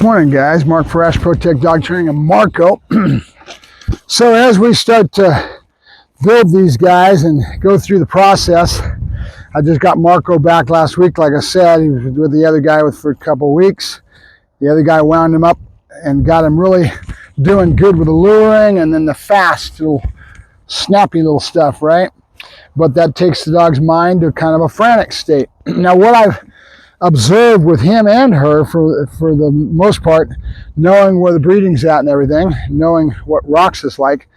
Morning, guys. Mark Ferrasci, Protect Dog Training, and Marco. So as we start to build these guys and go through the process, I just got Marco back last week. Like I said, he was with the other guy for a couple of weeks. The other guy wound him up and got him really doing good with the luring and then the fast, little snappy little stuff, right? But that takes the dog's mind to kind of a frantic state. Now, what I've observed with him and her, for the most part, knowing where the breeding's at and everything, knowing what rocks is like,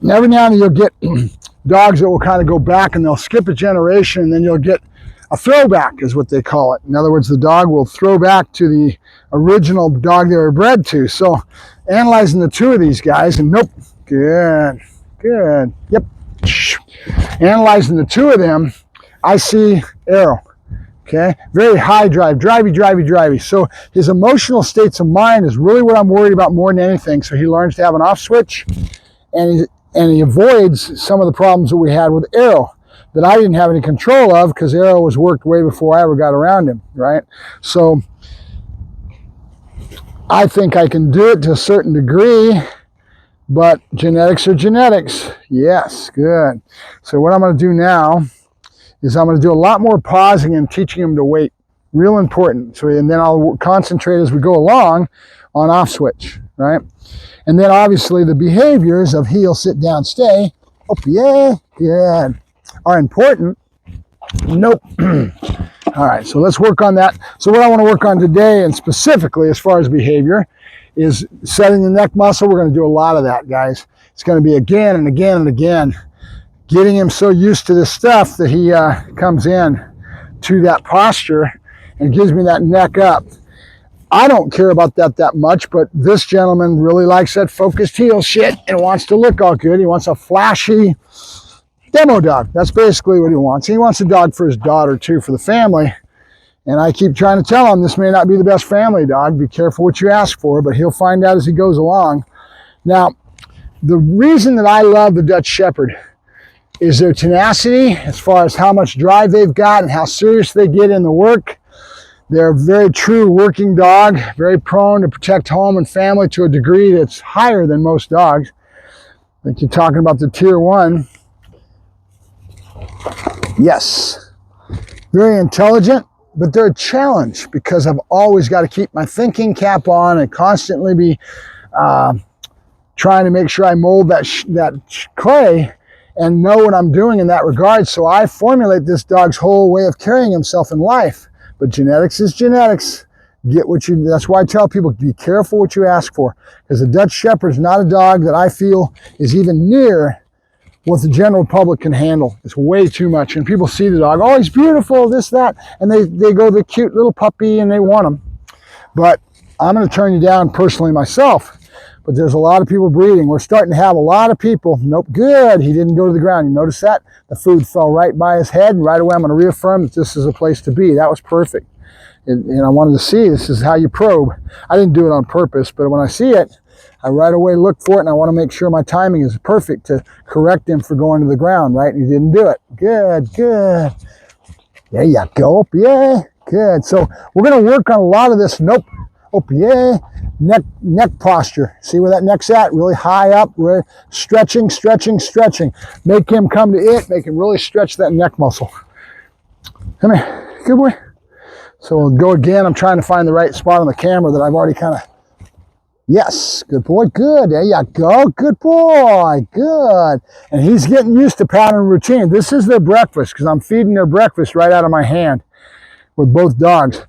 and every now and then you'll get dogs that will kind of go back and they'll skip a generation, and then you'll get a throwback, is what they call it. In other words, the dog will throw back to the original dog they were bred to. So analyzing the two of these guys, and nope, good, yep. Analyzing the two of them, I see Arrow. Okay, very high drive, drivey. So his emotional states of mind is really what I'm worried about more than anything. So he learns to have an off switch, and he avoids some of the problems that we had with Arrow that I didn't have any control of, because Arrow was worked way before I ever got around him, right? So I think I can do it to a certain degree, but genetics are genetics. Yes, good. So what I'm going to do now is I'm going to do a lot more pausing and teaching him to wait. Real important. So, and then I'll concentrate as we go along on off switch, right? And then obviously the behaviors of heel, sit down, stay, oh yeah, good, are important. Nope. All right, so let's work on that. So what I want to work on today, and specifically as far as behavior, is setting the neck muscle. We're going to do a lot of that, guys. It's going to be again and again and again, getting him so used to this stuff that he comes in to that posture and gives me that neck up. I don't care about that much, but this gentleman really likes that focused heel shit and wants to look all good. He wants a flashy demo dog. That's basically what he wants. He wants a dog for his daughter too, for the family. And I keep trying to tell him this may not be the best family dog. Be careful what you ask for, but he'll find out as he goes along. Now, the reason that I love the Dutch Shepherd is their tenacity as far as how much drive they've got and how serious they get in the work. They're a very true working dog, very prone to protect home and family to a degree that's higher than most dogs. Like you're talking about the tier 1. Yes, very intelligent, but they're a challenge because I've always got to keep my thinking cap on and constantly be trying to make sure I mold that clay and know what I'm doing in that regard. So I formulate this dog's whole way of carrying himself in life. But genetics is genetics. Get what you, that's why I tell people, be careful what you ask for. Because the Dutch Shepherd is not a dog that I feel is even near what the general public can handle. It's way too much. And people see the dog, oh, he's beautiful, this, that. And they go the cute little puppy and they want him. But I'm going to turn you down personally myself. But there's a lot of people breeding. We're starting to have a lot of people. Nope, good. He didn't go to the ground. You notice that? The food fell right by his head, and right away I'm going to reaffirm that this is a place to be. That was perfect. And I wanted to see, this is how you probe. I didn't do it on purpose, but when I see it, I right away look for it, and I want to make sure my timing is perfect to correct him for going to the ground, right? And he didn't do it. Good. There you go. Yeah, good. So we're going to work on a lot of this. Nope. Oh, yeah. Neck posture. See where that neck's at? Really high up. Really stretching. Make him come to it. Make him really stretch that neck muscle. Come here. Good boy. So we'll go again. I'm trying to find the right spot on the camera that I've already kind of... Yes. Good boy. Good. There you go. Good boy. Good. And he's getting used to pattern routine. This is their breakfast because I'm feeding their breakfast right out of my hand with both dogs.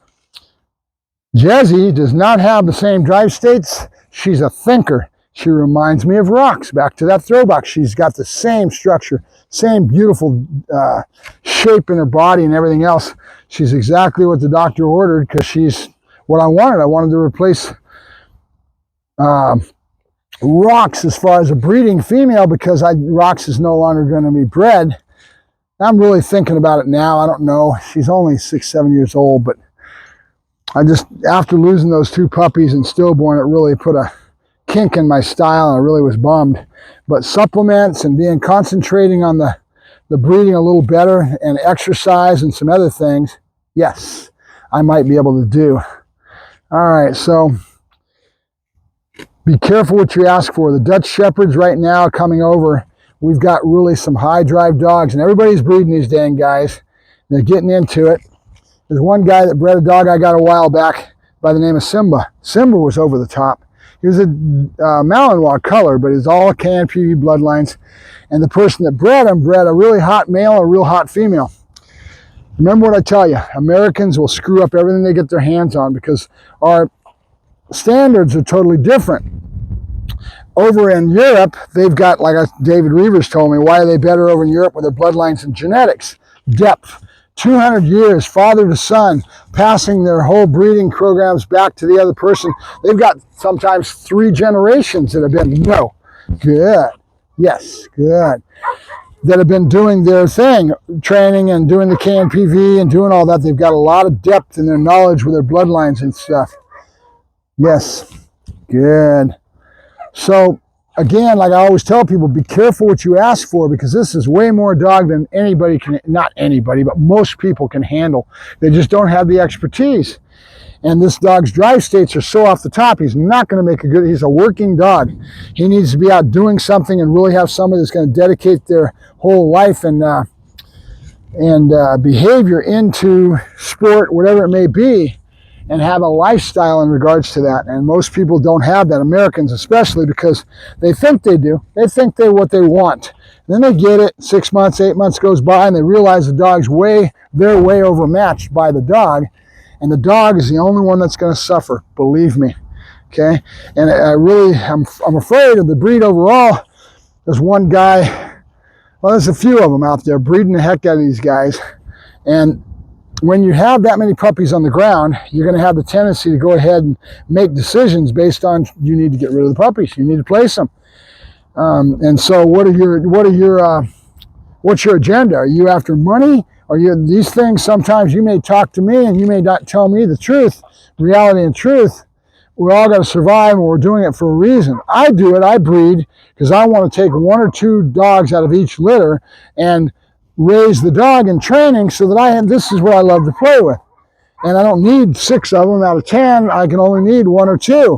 Jessie does not have the same drive states. She's a thinker. She reminds me of Rocks. Back to that throwback. She's got the same structure, same beautiful shape in her body and everything else. She's exactly what the doctor ordered because she's what I wanted. I wanted to replace Rocks as far as a breeding female because Rocks is no longer going to be bred. I'm really thinking about it now. I don't know. She's only 6-7 years old, but I just, after losing those 2 puppies and stillborn, it really put a kink in my style, and I really was bummed. But supplements and concentrating on the breeding a little better and exercise and some other things, yes, I might be able to do. All right, so Be careful what you ask for. The Dutch Shepherds right now coming over, we've got really some high drive dogs, and everybody's breeding these dang guys. They're getting into it. There's one guy that bred a dog I got a while back by the name of Simba. Simba was over the top. He was a Malinois color, but it's all KNPV bloodlines. And the person that bred him bred a really hot male and a real hot female. Remember what I tell you, Americans will screw up everything they get their hands on because our standards are totally different. Over in Europe, they've got, like David Reavers told me, why are they better over in Europe with their bloodlines and genetics? Depth. 200 years, father to son, passing their whole breeding programs back to the other person. They've got sometimes 3 generations that have been, no, good, yes, good, that have been doing their thing, training and doing the KNPV and doing all that. They've got a lot of depth in their knowledge with their bloodlines and stuff. Yes, good. So, again, like I always tell people, be careful what you ask for because this is way more dog than anybody can, not anybody, but most people can handle. They just don't have the expertise. And this dog's drive states are so off the top, he's not going to make a good, he's a working dog. He needs to be out doing something and really have somebody that's going to dedicate their whole life and behavior into sport, whatever it may be, and have a lifestyle in regards to that. And most people don't have that, Americans especially, because they think they do. They think they're what they want. Then they get it, 6 months, 8 months goes by, and they realize the dog's they're way overmatched by the dog, and the dog is the only one that's going to suffer, believe me, okay? And I'm afraid of the breed overall. There's one guy, well, there's a few of them out there breeding the heck out of these guys, and when you have that many puppies on the ground, you're going to have the tendency to go ahead and make decisions based on you need to get rid of the puppies, you need to place them. And so, what's your agenda? Are you after money? Are you these things? Sometimes you may talk to me and you may not tell me the truth, reality and truth. We all got to survive, and we're doing it for a reason. I do it. I breed because I want to take 1 or 2 dogs out of each litter and raise the dog in training so that this is what I love to play with. And I don't need 6 of them out of 10. I can only need 1 or 2.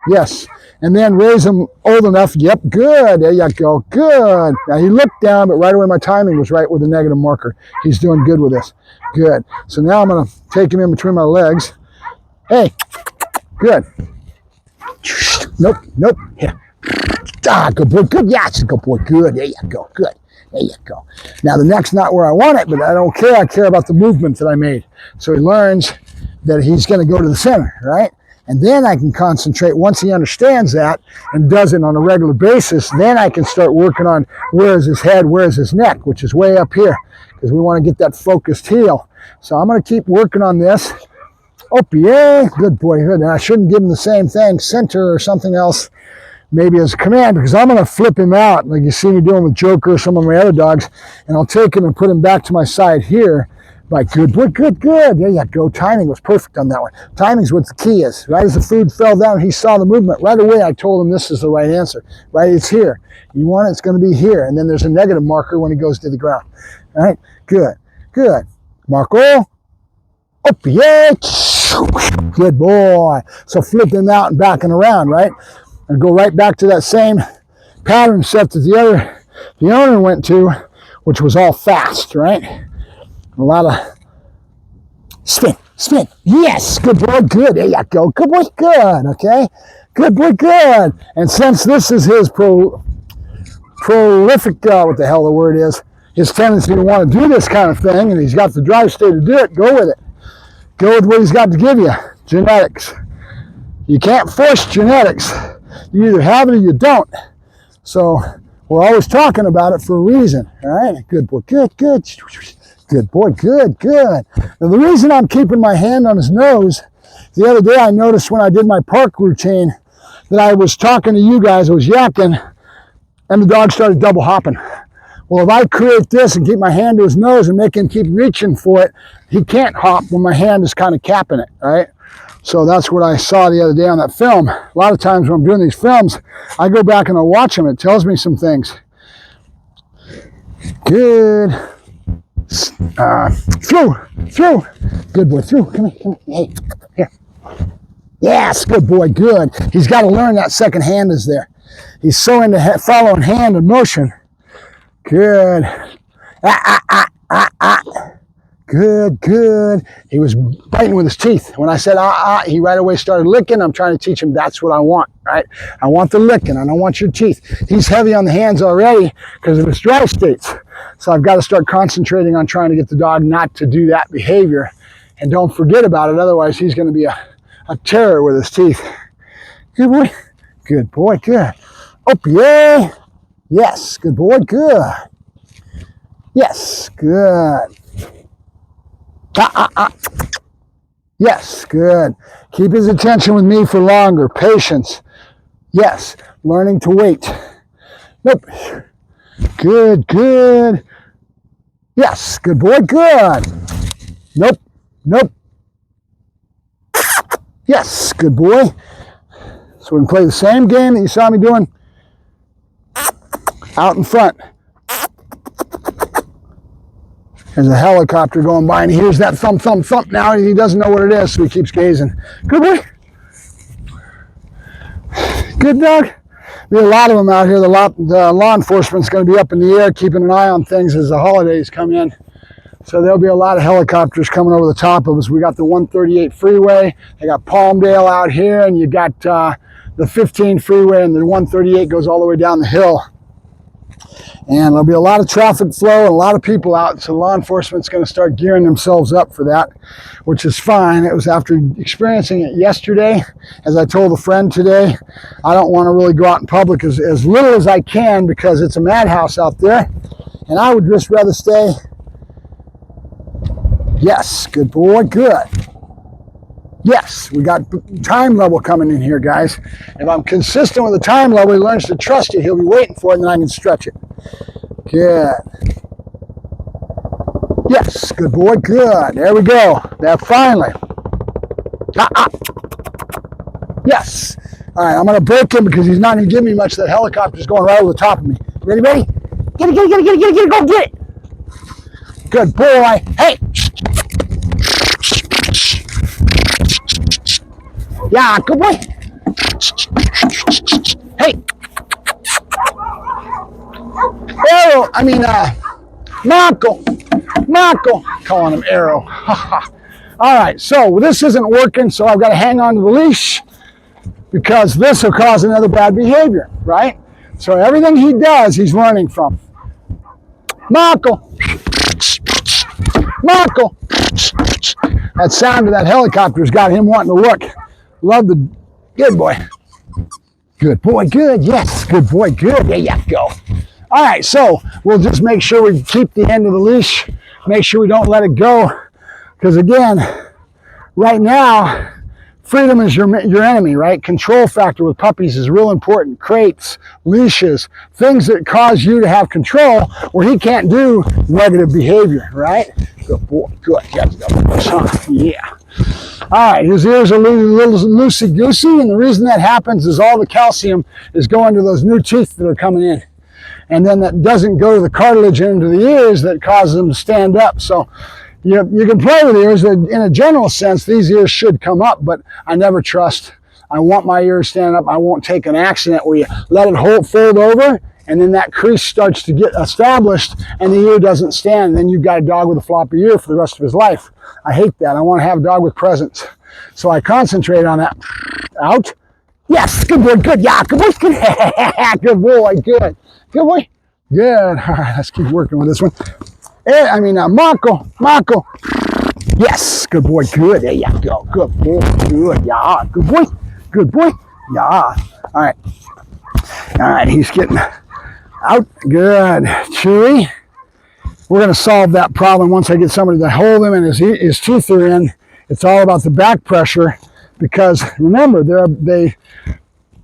Yes. And then raise them old enough. Yep, good. There you go. Good. Now he looked down, but right away my timing was right with the negative marker. He's doing good with this. Good. So now I'm going to take him in between my legs. Hey, good. Nope, nope. Here. Ah, good boy. Good. Yes, good boy. Good. There you go. Good. There you go. Now the neck's not where I want it, but I don't care. I care about the movement that I made. So he learns that he's going to go to the center, right? And then I can concentrate. Once he understands that and does it on a regular basis, then I can start working on where is his head, where is his neck, which is way up here, because we want to get that focused heel. So I'm going to keep working on this. Oh, yeah, good boy, good. And I shouldn't give him the same thing, center or something else, maybe as a command, because I'm going to flip him out, like you see me doing with Joker or some of my other dogs, and I'll take him and put him back to my side here. Like, good boy, good, good. There you go. Timing was perfect on that one. Timing's what the key is. Right as the food fell down, he saw the movement. Right away, I told him this is the right answer. Right, it's here. You want it, it's going to be here. And then there's a negative marker when he goes to the ground. All right, good, good. Marco. Up, yeah. Good boy. So flipping out and backing around, right? And go right back to that same pattern set that the owner went to, which was all fast, right? A lot of spin, spin. Yes, good boy, good. There you go. Good boy, good. Okay, good boy, good. And since this is his prolific, what the hell the word is, his tendency to want to do this kind of thing, and he's got the drive state to do it, go with it. Go with what he's got to give you. Genetics. You can't force genetics. You either have it or you don't. So we're always talking about it for a reason. All right, good boy, good, good. Good boy, good, good. Now the reason I'm keeping my hand on his nose, the other day I noticed when I did my park routine that I was talking to you guys, I was yakking, and the dog started double hopping. Well, if I create this and keep my hand to his nose and make him keep reaching for it, he can't hop when my hand is kind of capping it, right? So that's what I saw the other day on that film. A lot of times when I'm doing these films, I go back and I watch them. It tells me some things. Good. Through. Good boy, through. Come here, hey, here. Yes, good boy, good. He's got to learn that second hand is there. He's so into following hand and motion. Good. Good, good. He was biting with his teeth. When I said, he right away started licking. I'm trying to teach him that's what I want, right? I want the licking. I don't want your teeth. He's heavy on the hands already because of his dry states. So I've got to start concentrating on trying to get the dog not to do that behavior. And don't forget about it. Otherwise, he's going to be a terror with his teeth. Good boy. Good boy. Good. Up, yeah. Yes. Good boy. Good. Yes. Good. Yes, good. Keep his attention with me for longer. Patience. Yes, learning to wait. Nope. Good, good. Yes, good boy, good. Nope, nope. Yes, good boy. So we can play the same game that you saw me doing out in front. There's a helicopter going by, and he hears that thump, thump, thump now, and he doesn't know what it is, so he keeps gazing. Good boy. Good dog. Be a lot of them out here. The law enforcement's going to be up in the air, keeping an eye on things as the holidays come in. So there'll be a lot of helicopters coming over the top of us. We got the 138 freeway. They got Palmdale out here, and you got the 15 freeway, and the 138 goes all the way down the hill. And there'll be a lot of traffic flow and a lot of people out, so law enforcement's going to start gearing themselves up for that, which is fine. It was after experiencing it yesterday. As I told a friend today, I don't want to really go out in public as little as I can because it's a madhouse out there, and I would just rather stay. Yes, good boy, good. Yes, we got time level coming in here, guys. If I'm consistent with the time level, he learns to trust it. He'll be waiting for it, and then I can stretch it. Good. Yes, good boy, good. There we go. Now, finally. Yes. All right, I'm going to break him because he's not going to give me much. That helicopter's going right over the top of me. Ready, buddy? Get it, get it, get it, get it, get it, get it, go get it. Good boy. Hey. Yeah, good boy. Hey. Arrow, Marco. Calling him Arrow. All right, so this isn't working, so I've got to hang on to the leash because this will cause another bad behavior, right? So everything he does, he's learning from. Marco. That sound of that helicopter's got him wanting to look. Love the good boy. Good boy, good. Yes, good boy, good. There you go. All right, so we'll just make sure we keep the end of the leash. Make sure we don't let it go. Because again, right now, freedom is your enemy, right? Control factor with puppies is real important. Crates, leashes, things that cause you to have control where he can't do negative behavior, right? Good boy, good. Yeah. All right, his ears are a little loosey-goosey, and the reason that happens is all the calcium is going to those new teeth that are coming in. And then that doesn't go to the cartilage into the ears that causes them to stand up. So you can play with ears. In a general sense, these ears should come up, but I never trust. I want my ears stand up. I won't take an accident where you let it fold over, and then that crease starts to get established, and the ear doesn't stand. And then you've got a dog with a floppy ear for the rest of his life. I hate that. I want to have a dog with presence. So I concentrate on that. Out. Yes, good boy, good. Yeah, good boy, good. Good boy, good. Good boy. Good. All right, let's keep working with this one. Marco. Yes, good boy, good. There you go. Good boy, good. Yeah, good boy. Good boy. Yeah. All right, he's getting out. Good. Chewy. We're going to solve that problem once I get somebody to hold him and his teeth are in. It's all about the back pressure because, remember, they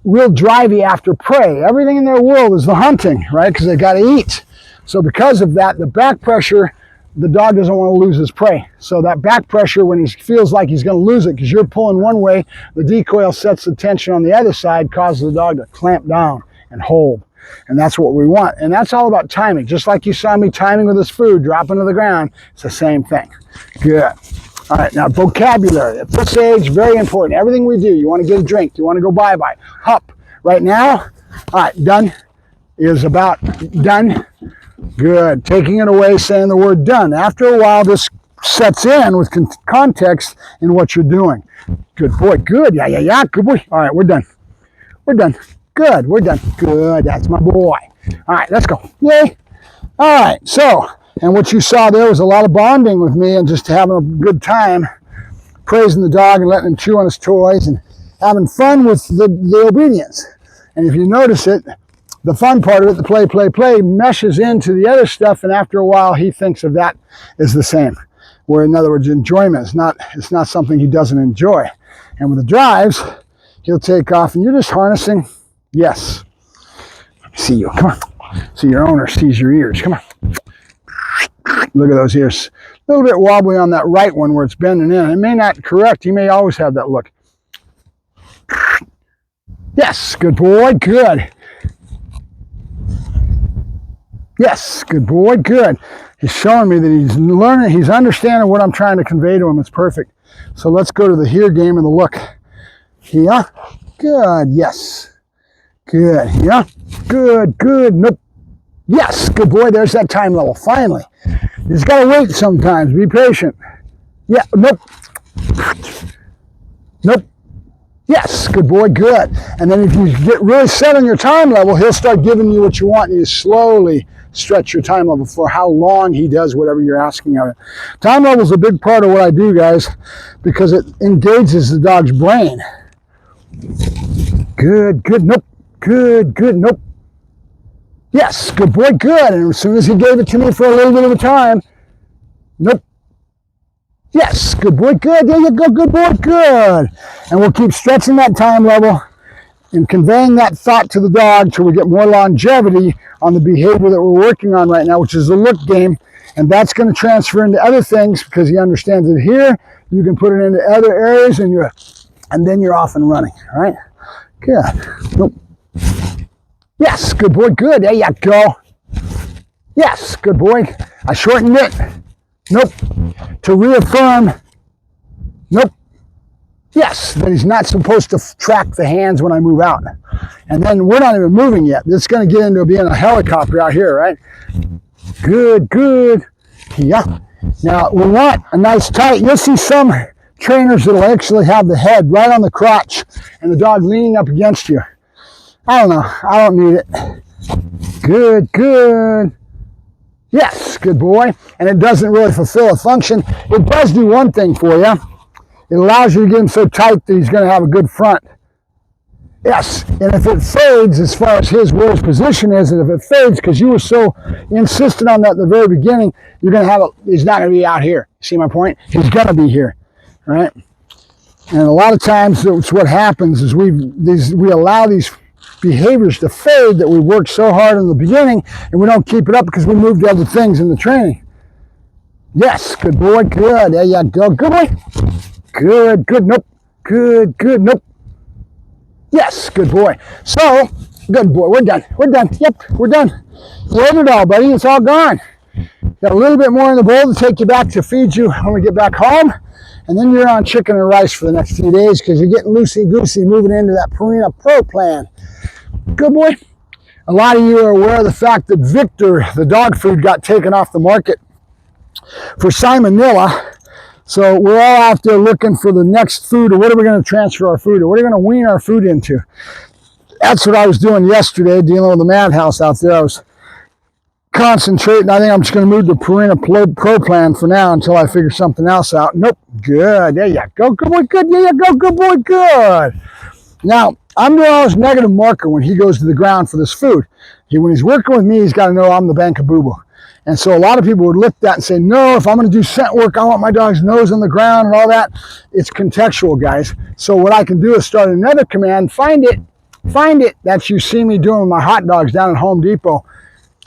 real drivey after prey. Everything in their world is the hunting, right? Because they got to eat. So because of that, the back pressure, the dog doesn't want to lose his prey. So that back pressure, when he feels like he's going to lose it because you're pulling one way, the decoil sets the tension on the other side, causes the dog to clamp down and hold. And that's what we want. And that's all about timing. Just like you saw me timing with this food, dropping to the ground, it's the same thing. Good. All right, now vocabulary. At this age, very important. Everything we do, you want to get a drink, you want to go bye-bye. Hup. Right now, all right, done is about done. Good. Taking it away, saying the word done. After a while, this sets in with context in what you're doing. Good boy. Good. Yeah, yeah, yeah. Good boy. All right, we're done. We're done. Good. We're done. Good. That's my boy. All right, let's go. Yay. All right, so, and what you saw there was a lot of bonding with me and just having a good time, praising the dog and letting him chew on his toys and having fun with the obedience. And if you notice it, the fun part of it, the play, meshes into the other stuff, and after a while, he thinks of that as the same. Where, in other words, enjoyment is it's not something he doesn't enjoy. And with the drives, he'll take off, and you're just harnessing. Yes. See you. Come on. See, your owner sees your ears. Come on. Look at those ears. A little bit wobbly on that right one where it's bending in. It may not correct. You may always have that look. Yes. Good boy. Good. Yes. Good boy. Good. He's showing me that he's learning. He's understanding what I'm trying to convey to him. It's perfect. So let's go to the here game and the look. Here. Good. Yes. Good. Yeah. Good. Good. Nope. Yes. Good boy. There's that time level. Finally. You just got to wait sometimes. Be patient. Yeah. Nope. Nope. Yes. Good boy. Good. And then if you get really set on your time level, he'll start giving you what you want, and you slowly stretch your time level for how long he does whatever you're asking of it. Time level is a big part of what I do, guys, because it engages the dog's brain. Good. Good. Nope. Good. Good. Nope. Yes. Good boy. Good. And as soon as he gave it to me for a little bit of a time, nope. Yes. Good boy. Good. There you go. Good boy. Good. And we'll keep stretching that time level and conveying that thought to the dog till we get more longevity on the behavior that we're working on right now, which is the look game. And that's going to transfer into other things because he understands it here. You can put it into other areas, and then you're off and running. All right. Good. Nope. Yes. Good boy. Good. There you go. Yes. Good boy. I shortened it. Nope. To reaffirm. Nope. Yes, that he's not supposed to track the hands when I move out. And then we're not even moving yet. It's going to get into being a helicopter out here, right? Good, good. Yeah. Now, we want a nice tight. You'll see some trainers that'll actually have the head right on the crotch and the dog leaning up against you. I don't know. I don't need it. Good, good. Yes, good boy. And it doesn't really fulfill a function. It does do one thing for you. It allows you to get him so tight that he's going to have a good front. Yes, and if it fades as far as where his position is, and if it fades because you were so insistent on that at the very beginning, you're going to have he's not going to be out here. See my point? He's going to be here, right? And a lot of times, it's what happens is we allow these behaviors to fade that we worked so hard in the beginning, and we don't keep it up because we move to other things in the training. Yes, good boy, good. There you go, good boy. Good, good, nope. Good, good, nope. Yes, good boy. So, good boy, we're done. We're done. Yep, we're done. You ate it all, buddy. It's all gone. Got a little bit more in the bowl to take you back to feed you when we get back home. And then you're on chicken and rice for the next few days because you're getting loosey-goosey moving into that Purina Pro plan. Good boy. A lot of you are aware of the fact that Victor, the dog food, got taken off the market for salmonella. So we're all out there looking for the next food, or what are we going to transfer our food, or what are we going to wean our food into? That's what I was doing yesterday, dealing with the madhouse out there. I was concentrating. I think I'm just going to move to Purina Pro plan for now until I figure something else out. Nope. Good. There you go. Good boy. Good. There you go. Good boy. Good. Now, I'm doing all this negative marker when he goes to the ground for this food. When he's working with me, he's got to know I'm the bank of boo-boo. And so a lot of people would look at that and say, no, if I'm going to do scent work, I want my dog's nose on the ground and all that. It's contextual, guys. So what I can do is start another command, find it. That's you see me doing with my hot dogs down at Home Depot,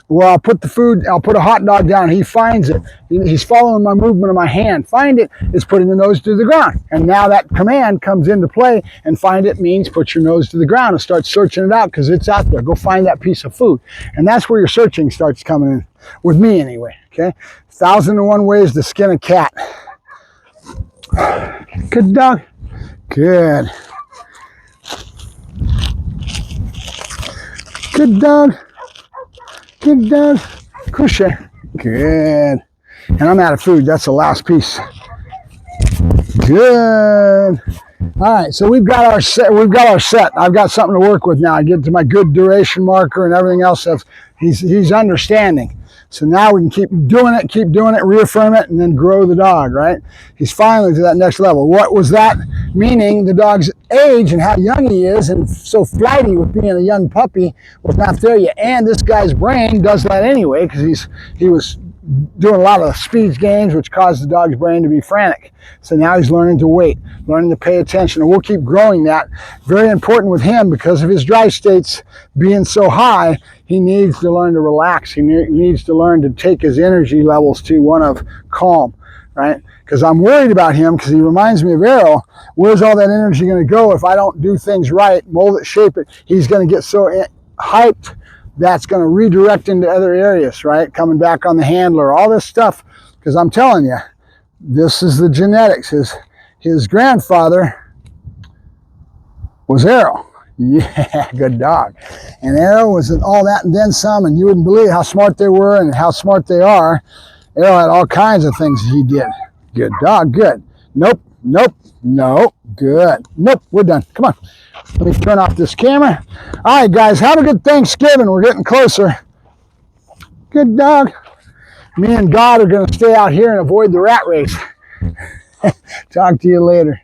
where I'll put the food, I'll put a hot dog down, he finds it. He's following my movement of my hand. Find it is putting the nose to the ground. And now that command comes into play, and find it means put your nose to the ground and start searching it out because it's out there. Go find that piece of food. And that's where your searching starts coming in, with me anyway, okay? 1,001 ways to skin a cat. Good dog. Good. Good dog. Good dog. Cushion. Good. And I'm out of food. That's the last piece. Good. All right, so we've got our set. I've got something to work with now. I get to my good duration marker and everything else. He's understanding. So now we can keep doing it, reaffirm it, and then grow the dog, right? He's finally to that next level. What was that? Meaning the dog's age and how young he is and so flighty with being a young puppy was not there yet. And this guy's brain does that anyway because he was doing a lot of speed games, which caused the dog's brain to be frantic. So now he's learning to wait, learning to pay attention, and we'll keep growing that. Very important with him because of his drive states being so high. He needs to learn to relax. He needs to learn to take his energy levels to one of calm, right? Because I'm worried about him because he reminds me of Arrow. Where's all that energy going to go if I don't do things right, mold it, shape it? He's going to get so hyped that's going to redirect into other areas, right? Coming back on the handler, all this stuff. Because I'm telling you, this is the genetics. His grandfather was Arrow. Yeah, good dog. And Arrow was all that and then some, and you wouldn't believe how smart they were and how smart they are. Arrow had all kinds of things he did. Good dog, good. Nope, nope, no, good. Nope, we're done. Come on. Let me turn off this camera. All right, guys, have a good Thanksgiving. We're getting closer. Good dog. Me and God are going to stay out here and avoid the rat race. Talk to you later.